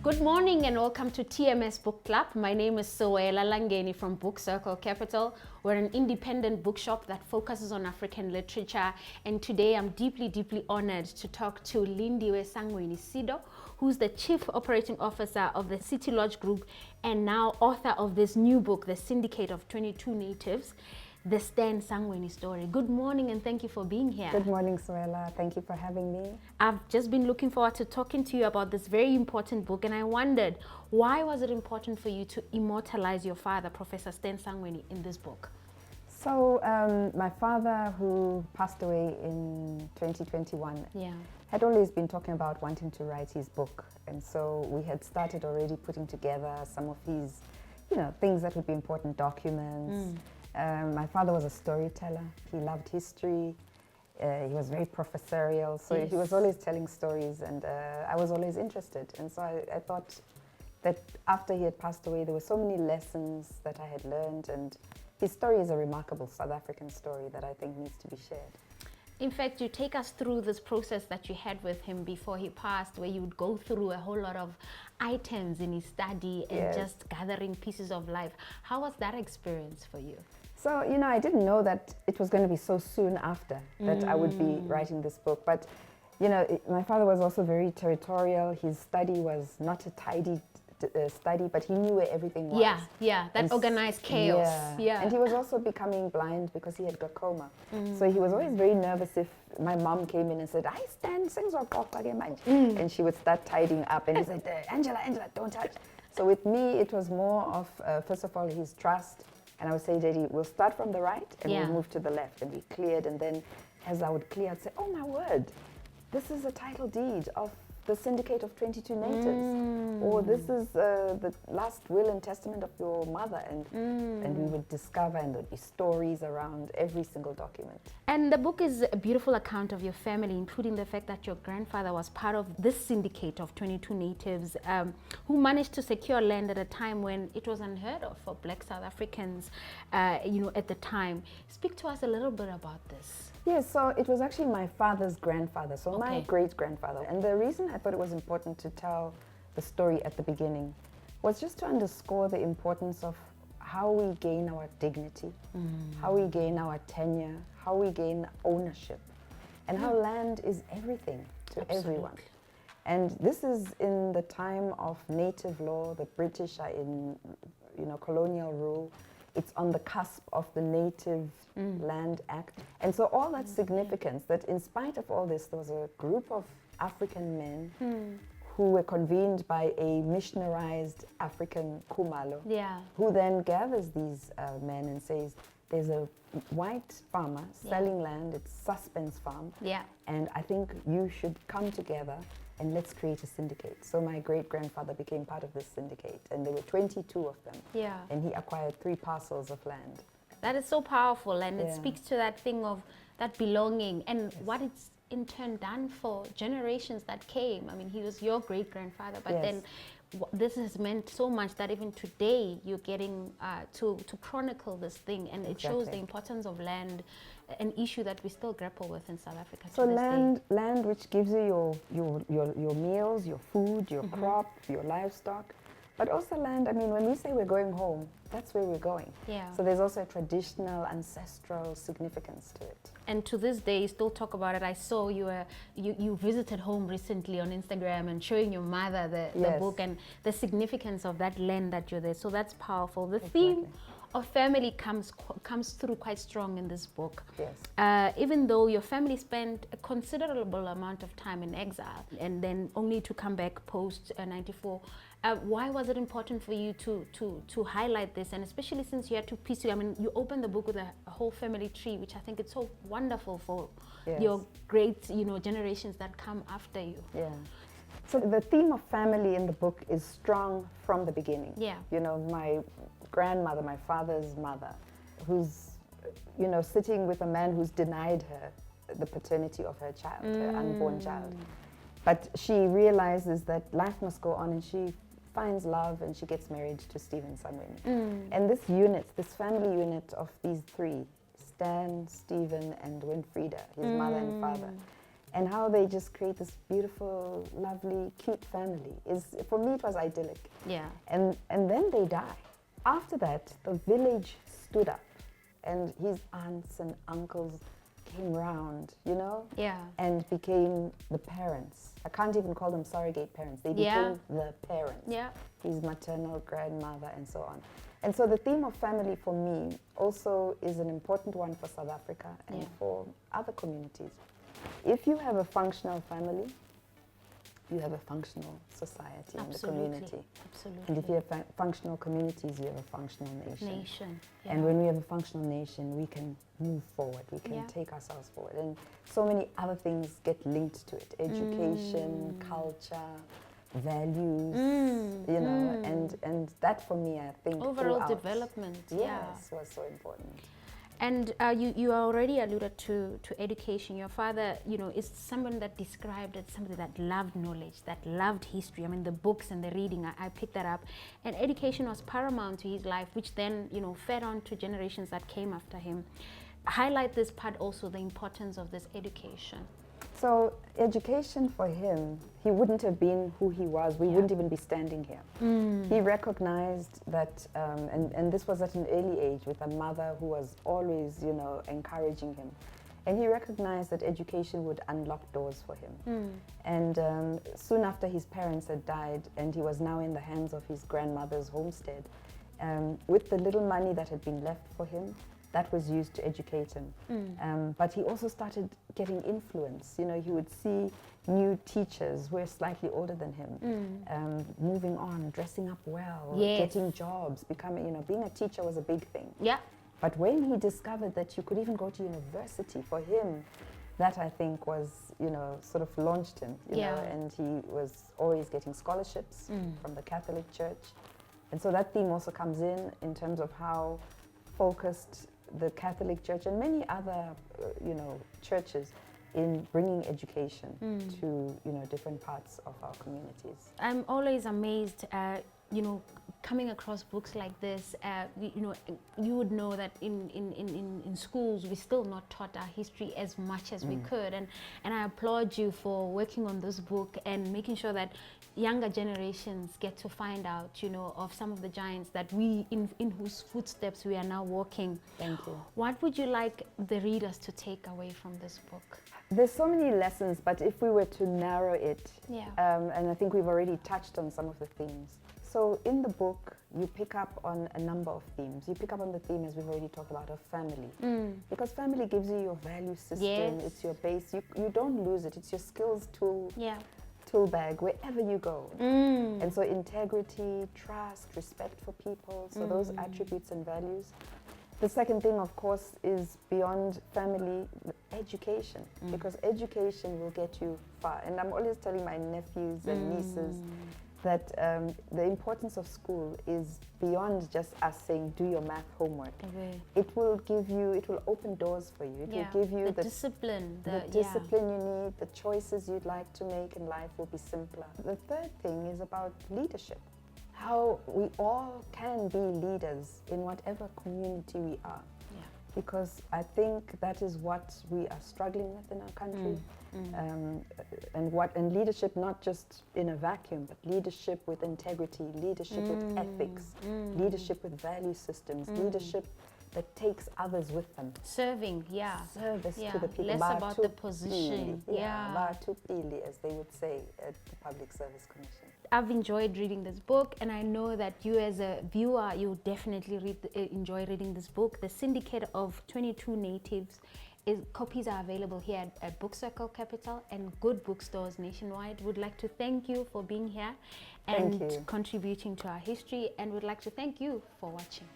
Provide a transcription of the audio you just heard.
Good morning and welcome to TMS Book Club. My name is Sewela Langeni from Book Circle Capital. We're an independent bookshop that focuses on African literature, and today I'm deeply honored to talk to Lindiwe Sangweni-Siddo, who's the Chief Operating Officer of the City Lodge Group and now author of this new book, The Syndicate of 22 Natives, the Stan Sangweni story. Good morning and thank you for being here. Good morning, Sewela. Thank you for having me. I've just been looking forward to talking to you about this very important book, and I wondered, why was it important for you to immortalize your father, Professor Stan Sangweni, in this book? So, my father, who passed away in 2021, had always been talking about wanting to write his book. And so we had started already putting together some of his, things that would be important, documents. My father was a storyteller. He loved history. He was very professorial. So he was always telling stories, and I was always interested. And so I thought that after he had passed away, there were so many lessons that I had learned, and his story is a remarkable South African story that I think needs to be shared. In fact, you take us through this process that you had with him before he passed, where you would go through a whole lot of items in his study and just gathering pieces of life. How was that experience for you? So, I didn't know that it was going to be so soon after that I would be writing this book. But, my father was also very territorial. His study was not a tidy study, but he knew where everything was. That organized chaos. And he was also becoming blind because he had glaucoma. So he was always very nervous if my mom came in and said, "I stand, and she would start tidying up, and he said, Angela, don't touch." So with me, it was more of, first of all, his trust. And I would say, "Daddy, we'll start from the right and we'll move to the left." And we cleared, and then as I would clear, I'd say, "Oh my word, this is a title deed of the Syndicate of 22 Natives, or this is the last will and testament of your mother," and we would discover, and there'd be stories around every single document. And the book is a beautiful account of your family, including the fact that your grandfather was part of this syndicate of 22 natives who managed to secure land at a time when it was unheard of for Black South Africans, at the time. Speak to us a little bit about this. Yes, so it was actually my father's grandfather, so my great-grandfather. And the reason I thought it was important to tell the story at the beginning was just to underscore the importance of how we gain our dignity, how we gain our tenure, how we gain ownership, and how land is everything to everyone. And this is in the time of native law. The British are in, colonial rule. It's on the cusp of the Native Land Act. And so all that significance, that in spite of all this, there was a group of African men who were convened by a missionarized African Kumalo, who then gathers these men and says, "There's a white farmer selling land, it's Suspence Farm, and I think you should come together and let's create a syndicate." So my great-grandfather became part of this syndicate, and there were 22 of them. And he acquired 3 parcels of land. That is so powerful, and it speaks to that thing of that belonging and what it's in turn done for generations that came. I mean, he was your great-grandfather, but then this has meant so much that even today you're getting to chronicle this thing, and it shows the importance of land, an issue that we still grapple with in South Africa. So land which gives you your meals, your food, your crop, your livestock, but also land, I mean, when we say we're going home, that's where we're going. So there's also a traditional, ancestral significance to it. And to this day, you still talk about it. I saw you visited home recently on Instagram and showing your mother the book and the significance of that land that you're there. So that's powerful. The theme of family comes through quite strong in this book. Even though your family spent a considerable amount of time in exile and then only to come back post 94, why was it important for you to highlight this? And especially since you had to piece it, I mean, you open the book with a whole family tree, which I think it's so wonderful for your great, generations that come after you. So the theme of family in the book is strong from the beginning. My grandmother, my father's mother, who's, sitting with a man who's denied her the paternity of her child, her unborn child. But she realizes that life must go on, and she finds love, and she gets married to Stephen Sangweni. And this unit, this family unit of these 3, Stan, Stephen, and Winfrida, his mother and father, and how they just create this beautiful, lovely, cute family. For me, it was idyllic. Yeah. And then they die. After that, the village stood up, and his aunts and uncles came round, you know? Yeah. And became the parents. I can't even call them surrogate parents. They became the parents. Yeah. His maternal grandmother and so on. And so the theme of family for me also is an important one for South Africa and for other communities. If you have a functional family, you have a functional society and a community. Absolutely. And if you have functional communities, you have a functional nation. Yeah. And when we have a functional nation, we can move forward. We can take ourselves forward. And so many other things get linked to it. Education, culture, values, you know, and that for me, I think overall development, was so important. And you already alluded to education. Your father, you know, is someone that described as somebody that loved knowledge, that loved history. I mean, the books and the reading, I picked that up. And education was paramount to his life, which then, you know, fed on to generations that came after him. Highlight this part also, the importance of this education. So education for him, he wouldn't have been who he was. We wouldn't even be standing here. He recognized that, and this was at an early age with a mother who was always, you know, encouraging him. And he recognized that education would unlock doors for him. And soon after his parents had died, and he was now in the hands of his grandmother's homestead, with the little money that had been left for him, that was used to educate him. But he also started getting influence. You know, he would see new teachers who were slightly older than him, moving on, dressing up well, getting jobs, becoming, you know, being a teacher was a big thing. Yeah. But when he discovered that you could even go to university, for him, that I think was, you know, sort of launched him, you know, and he was always getting scholarships from the Catholic Church. And so that theme also comes in terms of how focused the Catholic Church and many other, you know, churches in bringing education to, you know, different parts of our communities. I'm always amazed, you know, coming across books like this. You know, you would know that in schools we're still not taught our history as much as we could, and I applaud you for working on this book and making sure that younger generations get to find out, you know, of some of the giants that in whose footsteps we are now walking. Thank you. What would you like the readers to take away from this book? There's so many lessons, but if we were to narrow it, and I think we've already touched on some of the themes. So in the book, you pick up on a number of themes. You pick up on the theme, as we've already talked about, of family. Because family gives you your value system, it's your base. You don't lose it, it's your skills tool bag wherever you go. And so integrity, trust, respect for people, so those attributes and values. The second thing, of course, is beyond family, education, because education will get you far. And I'm always telling my nephews and nieces that the importance of school is beyond just us saying, do your math homework. It will give you, it will open doors for you. It will give you the discipline. The discipline you need, the choices you'd like to make in life will be simpler. The third thing is about leadership. How we all can be leaders in whatever community we are. Because I think that is what we are struggling with in our country. And leadership, not just in a vacuum, but leadership with integrity, leadership with ethics, leadership with value systems, leadership that takes others with them. Serving, Service to the people. Less about the position. Batupili, as they would say at the Public Service Commission. I've enjoyed reading this book, and I know that you as a viewer, you definitely enjoy reading this book. The Syndicate of 22 Natives. Copies are available here at Book Circle Capital and good bookstores nationwide. Would like to thank you for being here and contributing to our history, and would like to thank you for watching.